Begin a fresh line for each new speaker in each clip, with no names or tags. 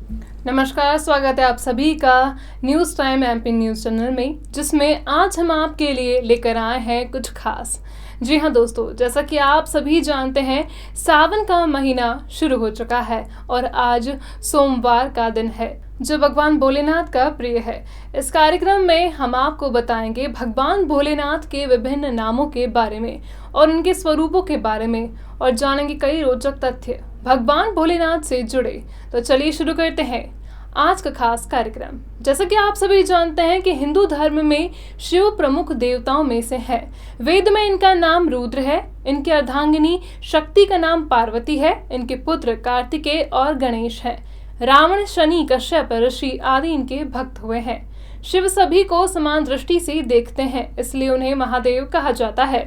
नमस्कार, स्वागत है आप सभी का news time MP news channel में, जिसमें आज हम आपके लिए लेकर आए हैं कुछ खास। जी हाँ दोस्तों, जैसा कि आप सभी जानते हैं, सावन का महीना शुरू हो चुका है और आज सोमवार का दिन है जो भगवान भोलेनाथ का प्रिय है। इस कार्यक्रम में हम आपको बताएंगे भगवान भोलेनाथ के विभिन्न नामों के बारे में और उनके स्वरूपों के बारे में, और जानेंगे कई रोचक तथ्य भगवान भोलेनाथ से जुड़े। तो चलिए शुरू करते हैं आज का खास कार्यक्रम। जैसा कि आप सभी जानते हैं कि हिंदू धर्म में शिव प्रमुख देवताओं में से है। वेद में इनका नाम रुद्र है, इनकी अर्धांगिनी शक्ति का नाम पार्वती है, इनके पुत्र कार्तिकेय और गणेश हैं। रावण, शनि, कश्यप ऋषि आदि इनके भक्त हुए हैं। शिव सभी को समान दृष्टि से देखते हैं, इसलिए उन्हें महादेव कहा जाता है।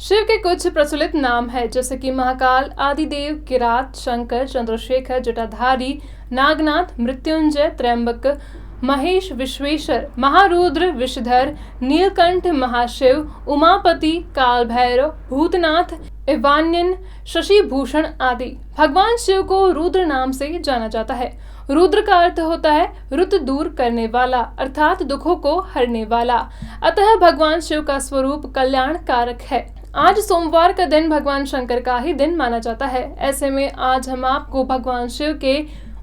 शिव के कुछ प्रचलित नाम है, जैसे कि महाकाल, आदिदेव, किरात, शंकर, चंद्रशेखर, जटाधारी, नागनाथ, मृत्युंजय, त्रयंबक, महेश, विश्वेश्वर, महारुद्र, विषधर, नीलकंठ, महाशिव, उमापति, काल भैरव, भूतनाथ, इवान्यन, शशिभूषण आदि। भगवान शिव को रुद्र नाम से जाना जाता है। रुद्र का अर्थ होता है रुत, दूर करने वाला, अर्थात दुखों को हरने वाला। अतः भगवान शिव का स्वरूप कल्याण कारक है। आज सोमवार का दिन भगवान शंकर का ही दिन माना जाता है। ऐसे में आज हम आपको भगवान शिव के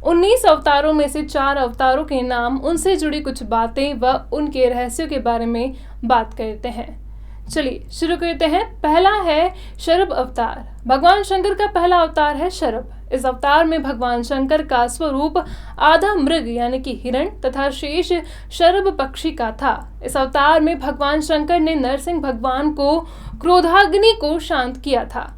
19 अवतारों में से 4 अवतारों के नाम, उनसे जुड़ी कुछ बातें व उनके रहस्यों के बारे में बात करते हैं। चलिए शुरू करते हैं। पहला है शरभ अवतार। भगवान शंकर का पहला अवतार है शरभ। इस अवतार में भगवान शंकर का स्वरूप आधा मृग यानी कि हिरण तथा शेष शरभ पक्षी का था। इस अवतार में भगवान शंकर ने नरसिंह भगवान को क्रोधाग्नि को शांत किया था।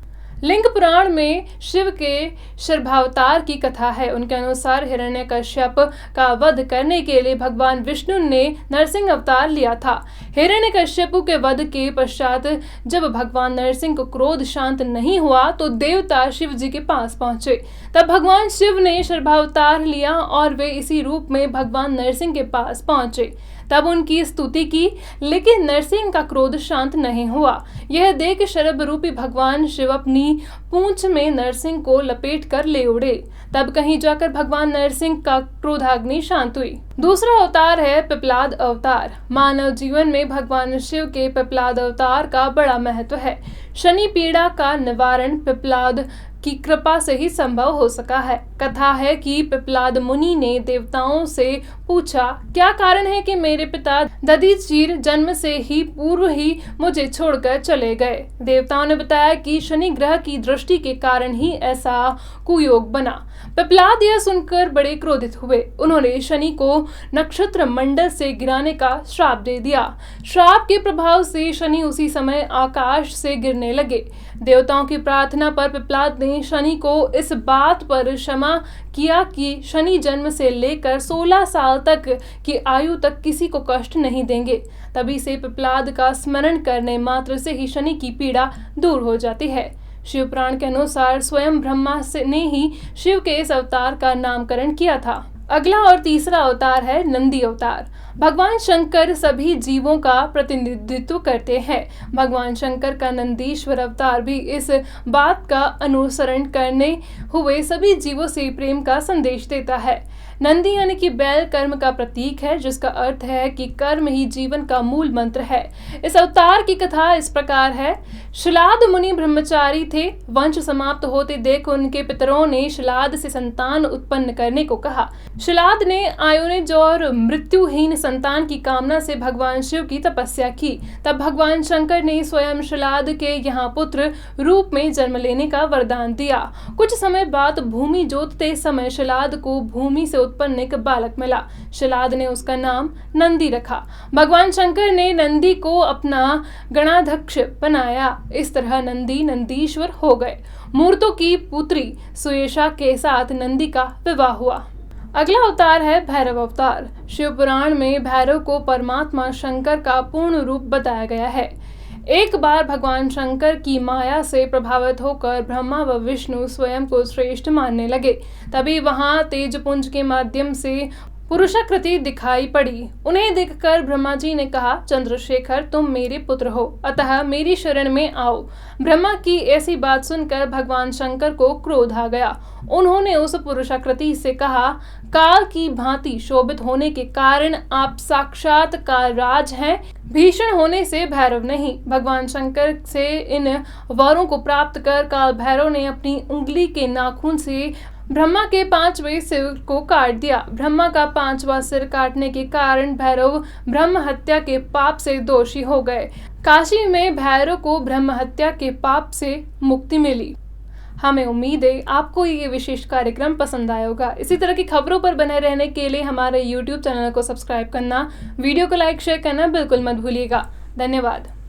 लिंग पुराण में शिव के शरभावतार की कथा है। उनके अनुसार हिरण्यकश्यप का वध करने के लिए भगवान विष्णु ने नरसिंह अवतार लिया था। हिरण्यकश्यप के वध के पश्चात जब भगवान नरसिंह को क्रोध शांत नहीं हुआ तो देवता शिव जी के पास पहुंचे। तब भगवान शिव ने शरभावतार लिया और वे इसी रूप में भगवान नरसिंह के पास पहुंचे। तब उनकी स्तुति की, लेकिन नरसिंह का क्रोध शांत नहीं हुआ। यह देख शरभ रूपी भगवान शिव अपनी पूंछ में नरसिंह को लपेट कर ले उड़े। तब कहीं जाकर भगवान नरसिंह का क्रोधाग्नि शांत हुई। दूसरा अवतार है पिपलाद अवतार। मानव जीवन में भगवान शिव के पिपलाद अवतार का बड़ा महत्व है। शनि पीड़ा का निवारण पिपलाद की कृपा से ही संभव हो सका है। कथा है कि पिपलाद मुनि ने देवताओं से पूछा, क्या कारण है कि मेरे पिता दधीचीर जन्म से ही पूर्व ही मुझे छोड़कर चले गए। देवताओं ने बताया कि शनि ग्रह की दृष्टि के कारण ही ऐसा कुयोग बना। पिपलाद यह सुनकर बड़े क्रोधित हुए। उन्होंने शनि को नक्षत्र मंडल से गिराने का श्राप दे दिया। श्राप के प्रभाव से शनि उसी समय आकाश से गिरने लगे। देवताओं की प्रार्थना पर पिपलाद ने शनि को इस बात पर क्षमा किया कि शनि जन्म से लेकर 16 साल तक की आयु तक किसी को कष्ट नहीं देंगे। तभी से पिपलाद का स्मरण करने मात्र से ही शनि की पीड़ा दूर हो जाती है। शिव पुराण के अनुसार स्वयं ब्रह्मा ने ही शिव के इस अवतार का नामकरण किया था। अगला और तीसरा अवतार है नंदी अवतार। भगवान शंकर सभी जीवों का प्रतिनिधित्व करते हैं। भगवान शंकर का नंदीश्वर अवतार भी इस बात का अनुसरण करने हुए सभी जीवों से प्रेम का संदेश देता है। नंदी यानी कि बैल कर्म का प्रतीक है, जिसका अर्थ है कि कर्म ही जीवन का मूल मंत्र है। इस अवतार की कथा इस प्रकार है। शिलाद मुनि ब्रह्मचारी थे। वंश समाप्त होते देख उनके पितरों ने शिलाद से संतान उत्पन्न करने को कहा। शिलाद ने आयुनिज और मृत्युहीन संतान की कामना से भगवान शिव की तपस्या की। तब भगवान शंकर ने स्वयं शिलाद के यहाँ पुत्र रूप में जन्म लेने का वरदान दिया। कुछ समय बाद भूमि जोतते समय शिलाद को भूमि से उत्पन्न एक बालक मिला। शिलाद ने उसका नाम नंदी रखा। भगवान शंकर ने नंदी को अपना गणाध्यक्ष बनाया। इस तरह नंदी नंदीश्वर हो गए। मूर्तों की पुत्री सुयेशा के साथ नंदी का विवाह हुआ। अगला अवतार है भैरव अवतार। शिव पुराण में भैरव को परमात्मा शंकर का पूर्ण रूप बताया गया है। एक बार भगवान शंकर की माया से प्रभावित होकर ब्रह्मा व विष्णु स्वयं को श्रेष्ठ मानने लगे। तभी वहां तेजपुंज के माध्यम से पुरुषाकृति दिखाई पड़ी। उन्हें देखकर ब्रह्मा जी ने कहा, चंद्रशेखर तुम मेरे पुत्र हो, अतः मेरी शरण में आओ। ब्रह्मा की ऐसी बात सुनकर भगवान शंकर को क्रोध आ गया। उन्होंने उस पुरुषाकृति से कहा, काल की भांति शोभित होने के कारण आप साक्षात कालराज हैं, भीषण होने से भैरव नहीं। भगवान शंकर से इन वरों को प्राप्त कर काल भैरव ने अपनी उंगली के नाखून से ब्रह्मा के 5वें सिर को काट दिया। ब्रह्मा का 5वां सिर काटने के कारण भैरव ब्रह्म हत्या के पाप से दोषी हो गए। काशी में भैरव को ब्रह्म हत्या के पाप से मुक्ति मिली। हमें उम्मीद है आपको ये विशेष कार्यक्रम पसंद आया होगा। इसी तरह की खबरों पर बने रहने के लिए हमारे YouTube चैनल को सब्सक्राइब करना, वीडियो को लाइक शेयर करना बिल्कुल मत भूलिएगा। धन्यवाद।